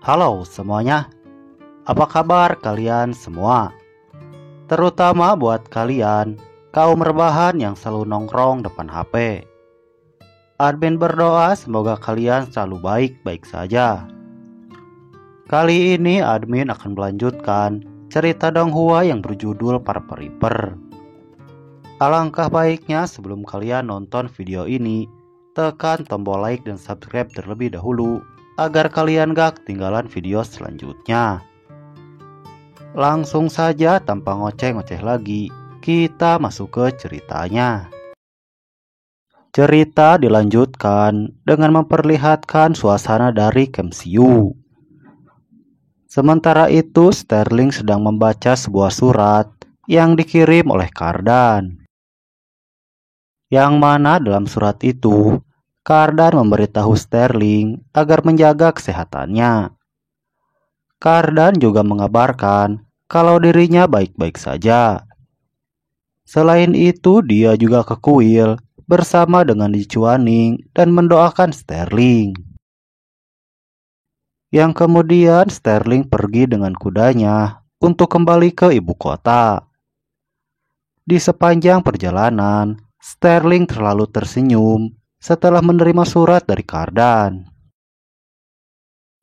Halo semuanya, apa kabar kalian semua? Terutama buat kalian, kaum rebahan yang selalu nongkrong depan HP. Admin berdoa semoga kalian selalu baik-baik saja. Kali ini admin akan melanjutkan cerita Donghua yang berjudul Parperiper. Alangkah baiknya sebelum kalian nonton video ini, tekan tombol like dan subscribe terlebih dahulu agar kalian gak ketinggalan video selanjutnya. Langsung saja tanpa ngoceh-ngoceh lagi, kita masuk ke ceritanya. Cerita dilanjutkan dengan memperlihatkan suasana dari Camp Siu. Sementara itu Sterling sedang membaca sebuah surat yang dikirim oleh Cardan. Yang mana dalam surat itu Cardan memberitahu Sterling agar menjaga kesehatannya. Cardan juga mengabarkan kalau dirinya baik-baik saja. Selain itu, dia juga ke kuil bersama dengan Ji Chuaning dan mendoakan Sterling. Yang kemudian Sterling pergi dengan kudanya untuk kembali ke ibu kota. Di sepanjang perjalanan, Sterling terlalu tersenyum setelah menerima surat dari Cardan.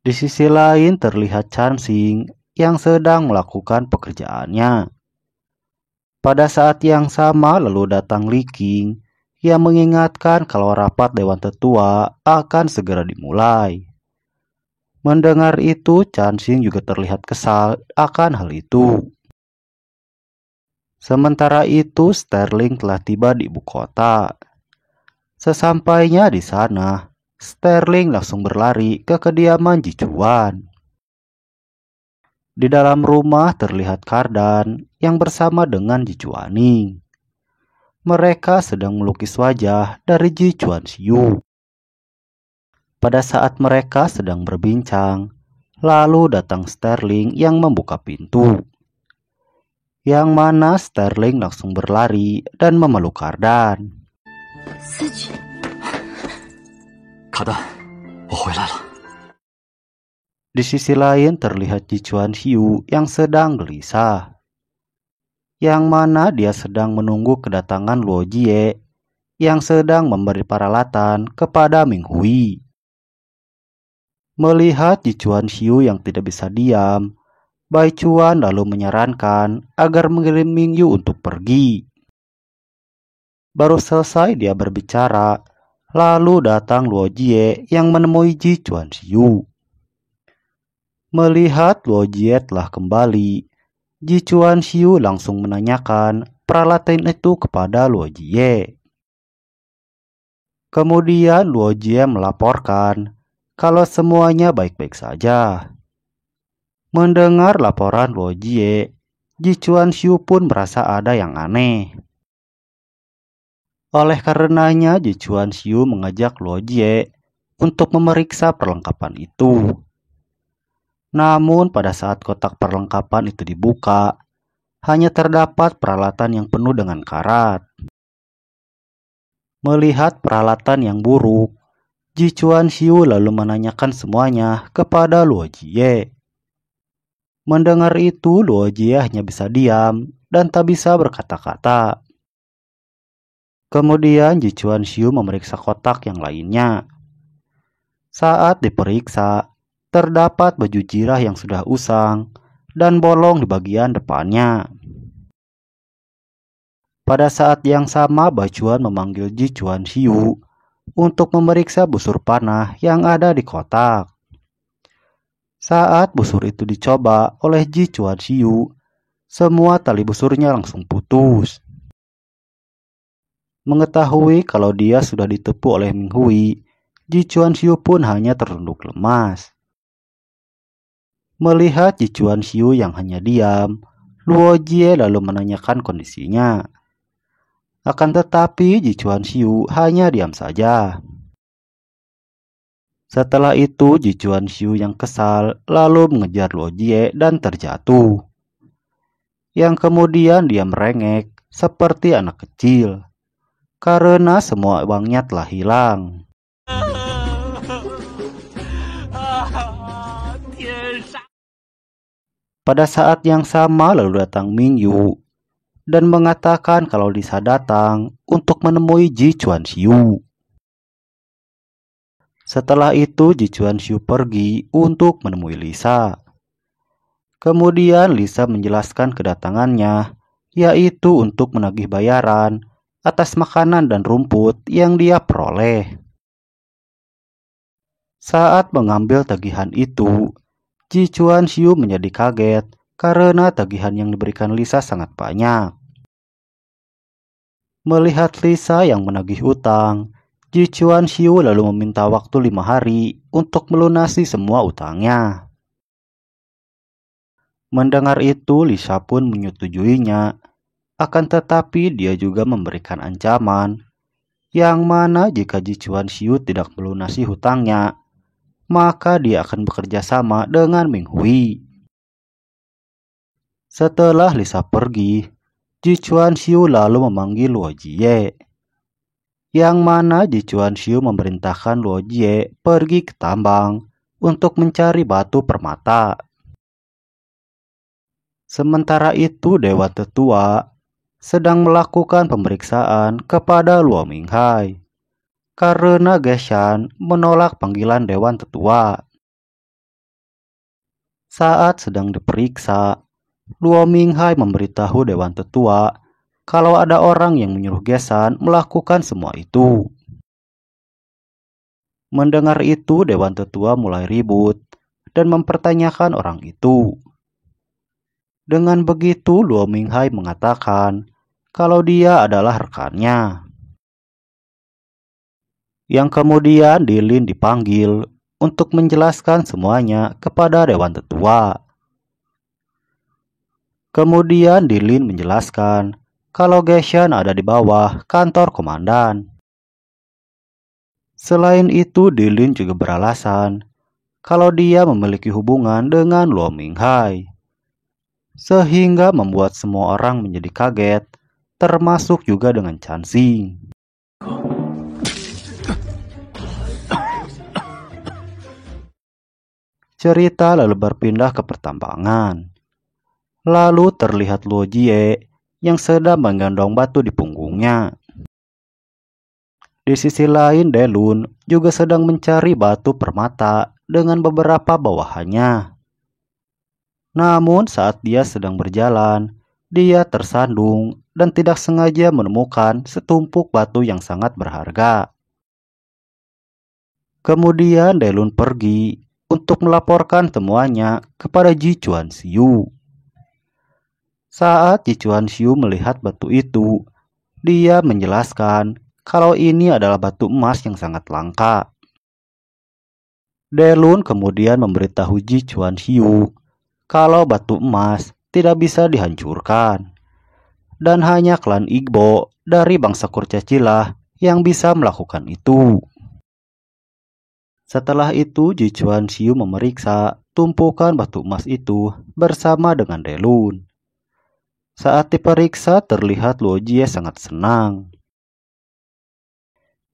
Di sisi lain terlihat Chansing yang sedang melakukan pekerjaannya. Pada saat yang sama lalu datang Li Qing yang mengingatkan kalau rapat Dewan Tetua akan segera dimulai. Mendengar itu, Chansing juga terlihat kesal akan hal itu. Sementara itu, Sterling telah tiba di ibu kota. Sesampainya di sana, Sterling langsung berlari ke kediaman Ji Chuan. Di dalam rumah terlihat Cardan yang bersama dengan Ji Chuaning. Mereka sedang melukis wajah dari Ji Chuanxiu. Pada saat mereka sedang berbincang, lalu datang Sterling yang membuka pintu. Yang mana Sterling langsung berlari dan memeluk Cardan. Cardan, 我回来了。 Di sisi lain terlihat Ji Chuanxiu yang sedang gelisah. Yang mana dia sedang menunggu kedatangan Luo Jie yang sedang memberi peralatan kepada Ming Hui. Melihat Ji Chuanxiu yang tidak bisa diam, Bai Chuan lalu menyarankan agar mengirim Ming Yu untuk pergi. Baru selesai dia berbicara, lalu datang Luo Jie yang menemui Ji Chuanxiu. Melihat Luo Jie telah kembali, Ji Chuanxiu langsung menanyakan peralatan itu kepada Luo Jie. Kemudian Luo Jie melaporkan kalau semuanya baik-baik saja. Mendengar laporan Luo Jie, Ji Chuanxiu pun merasa ada yang aneh. Oleh karenanya Ji Chuanxiu mengajak Luo Jie untuk memeriksa perlengkapan itu. Namun pada saat kotak perlengkapan itu dibuka, hanya terdapat peralatan yang penuh dengan karat. Melihat peralatan yang buruk, Ji Chuanxiu lalu menanyakan semuanya kepada Luo Jie. Mendengar itu, Luo Jie hanya bisa diam dan tak bisa berkata-kata. Kemudian Ji Chuanxiu memeriksa kotak yang lainnya. Saat diperiksa, terdapat baju jirah yang sudah usang dan bolong di bagian depannya. Pada saat yang sama, Bai Chuan memanggil Ji Chuanxiu untuk memeriksa busur panah yang ada di kotak. Saat busur itu dicoba oleh Ji Chuanxiu, semua tali busurnya langsung putus. Mengetahui kalau dia sudah ditipu oleh Ming Hui, Ji Chuanxiu pun hanya tertunduk lemas. Melihat Ji Chuanxiu yang hanya diam, Luo Jie lalu menanyakan kondisinya. Akan tetapi Ji Chuanxiu hanya diam saja. Setelah itu Ji Chuanxiu yang kesal lalu mengejar Luo Jie dan terjatuh. Yang kemudian dia merengek seperti anak kecil karena semua uangnya telah hilang. Pada saat yang sama lalu datang Ming Yu dan mengatakan kalau Lisa datang untuk menemui Ji Chuanxiu. Setelah itu Ji Chuanxiu pergi untuk menemui Lisa. Kemudian Lisa menjelaskan kedatangannya, yaitu untuk menagih bayaran atas makanan dan rumput yang dia peroleh. Saat mengambil tagihan itu, Ji Chuanxiu menjadi kaget karena tagihan yang diberikan Lisa sangat banyak. Melihat Lisa yang menagih utang, Ji Chuanxiu lalu meminta waktu 5 hari untuk melunasi semua utangnya. Mendengar itu, Lisa pun menyetujuinya, akan tetapi dia juga memberikan ancaman, yang mana jika Ji Chuanxiu tidak melunasi hutangnya, maka dia akan bekerja sama dengan Ming Hui. Setelah Lisa pergi, Ji Chuanxiu lalu memanggil Luo Jie, yang mana Ji Chuanxiu memerintahkan Luo Jie pergi ke tambang untuk mencari batu permata. Sementara itu Dewa Tetua sedang melakukan pemeriksaan kepada Luo Minghai karena Geshan menolak panggilan Dewan Tetua. Saat sedang diperiksa, Luo Minghai memberitahu Dewan Tetua kalau ada orang yang menyuruh Geshan melakukan semua itu. Mendengar itu, Dewan Tetua mulai ribut dan mempertanyakan orang itu. Dengan begitu, Luo Minghai mengatakan kalau dia adalah rekannya. Yang kemudian Dilin dipanggil untuk menjelaskan semuanya kepada Dewan Tetua. Kemudian Dilin menjelaskan kalau Geshan ada di bawah kantor komandan. Selain itu, Dilin juga beralasan kalau dia memiliki hubungan dengan Luo Minghai, sehingga membuat semua orang menjadi kaget, termasuk juga dengan Chansing. Cerita lalu berpindah ke pertambangan. Lalu terlihat Luo Jie yang sedang menggendong batu di punggungnya. Di sisi lain, Delun juga sedang mencari batu permata dengan beberapa bawahannya. Namun saat dia sedang berjalan, dia tersandung dan tidak sengaja menemukan setumpuk batu yang sangat berharga. Kemudian Delun pergi untuk melaporkan temuannya kepada Ji Chuanxiu. Saat Ji Chuanxiu melihat batu itu, dia menjelaskan kalau ini adalah batu emas yang sangat langka. Delun kemudian memberitahu Ji Chuanxiu kalau batu emas tidak bisa dihancurkan, dan hanya klan Igbo dari bangsa Kurcacilah yang bisa melakukan itu. Setelah itu, Ji Chuanxiu memeriksa tumpukan batu emas itu bersama dengan Delun. Saat diperiksa, terlihat Luo Jie sangat senang.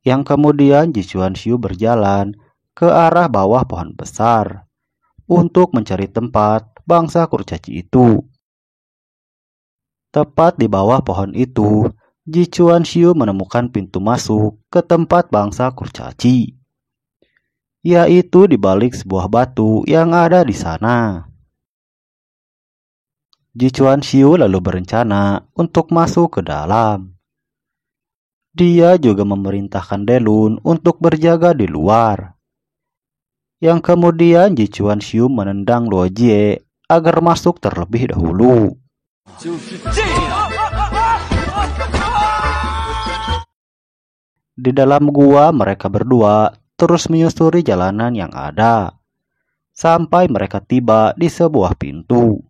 Yang kemudian Ji Chuanxiu berjalan ke arah bawah pohon besar untuk mencari tempat bangsa kurcaci itu. Tepat di bawah pohon itu, Ji Chuanxiu menemukan pintu masuk ke tempat bangsa kurcaci, yaitu di balik sebuah batu yang ada di sana. Ji Chuanxiu lalu berencana untuk masuk ke dalam. Dia juga memerintahkan Delun untuk berjaga di luar. Yang kemudian Ji Chuanxiu menendang Luo Jie agar masuk terlebih dahulu. Di dalam gua, mereka berdua terus menyusuri jalanan yang ada, sampai mereka tiba di sebuah pintu.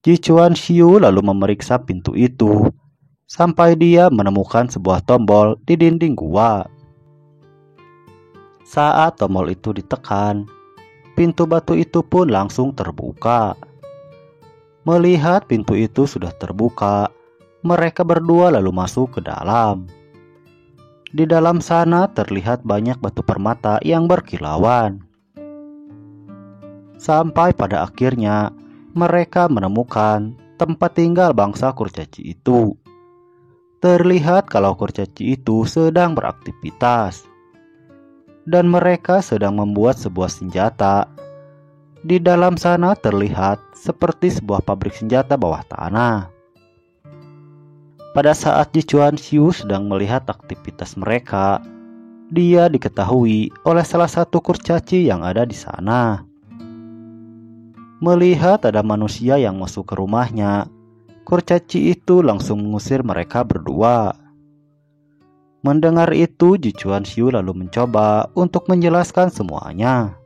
Ji Chuanxiu lalu memeriksa pintu itu, sampai dia menemukan sebuah tombol di dinding gua. Saat tombol itu ditekan, pintu batu itu pun langsung terbuka. Melihat pintu itu sudah terbuka, mereka berdua lalu masuk ke dalam. Di dalam sana terlihat banyak batu permata yang berkilauan. Sampai pada akhirnya, mereka menemukan tempat tinggal bangsa kurcaci itu. Terlihat kalau kurcaci itu sedang beraktivitas, dan mereka sedang membuat sebuah senjata. Di dalam sana terlihat seperti sebuah pabrik senjata bawah tanah. Pada saat Ji Chuanxiu sedang melihat aktivitas mereka, dia diketahui oleh salah satu kurcaci yang ada di sana. Melihat ada manusia yang masuk ke rumahnya, kurcaci itu langsung mengusir mereka berdua. Mendengar itu, Ji Chuanxiu lalu mencoba untuk menjelaskan semuanya.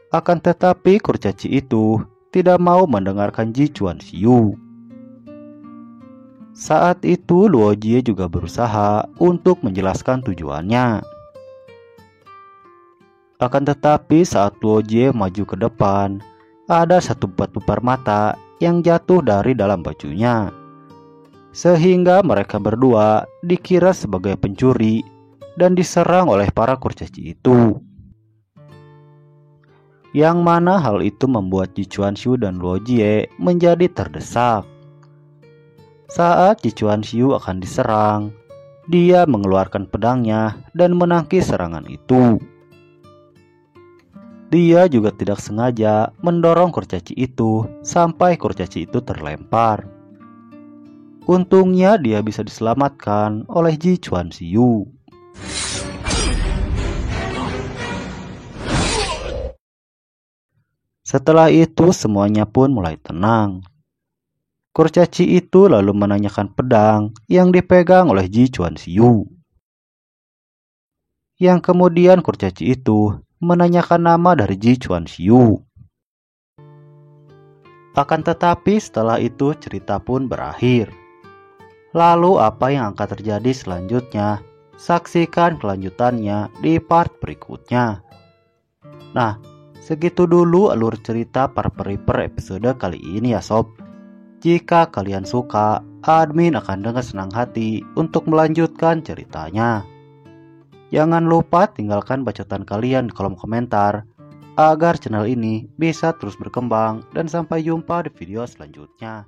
Akan tetapi kurcaci itu tidak mau mendengarkan Ji Chuanxiu. Saat itu Luo Jie juga berusaha untuk menjelaskan tujuannya. Akan tetapi saat Luo Jie maju ke depan, ada satu batu permata yang jatuh dari dalam bajunya, sehingga mereka berdua dikira sebagai pencuri dan diserang oleh para kurcaci itu. Yang mana hal itu membuat Ji Chuanxiu dan Luo Jie menjadi terdesak. Saat Ji Chuanxiu akan diserang, dia mengeluarkan pedangnya dan menangkis serangan itu. Dia juga tidak sengaja mendorong kurcaci itu sampai kurcaci itu terlempar. Untungnya dia bisa diselamatkan oleh Ji Chuanxiu. Setelah itu semuanya pun mulai tenang. Kurcaci itu lalu menanyakan pedang yang dipegang oleh Ji Chuanxiu. Yang kemudian kurcaci itu menanyakan nama dari Ji Chuanxiu. Akan tetapi setelah itu cerita pun berakhir. Lalu apa yang akan terjadi selanjutnya? Saksikan kelanjutannya di part berikutnya. Nah, segitu dulu alur cerita Parperiper episode kali ini ya sob. Jika kalian suka, admin akan dengan senang hati untuk melanjutkan ceritanya. Jangan lupa tinggalkan bacotan kalian di kolom komentar agar channel ini bisa terus berkembang, dan sampai jumpa di video selanjutnya.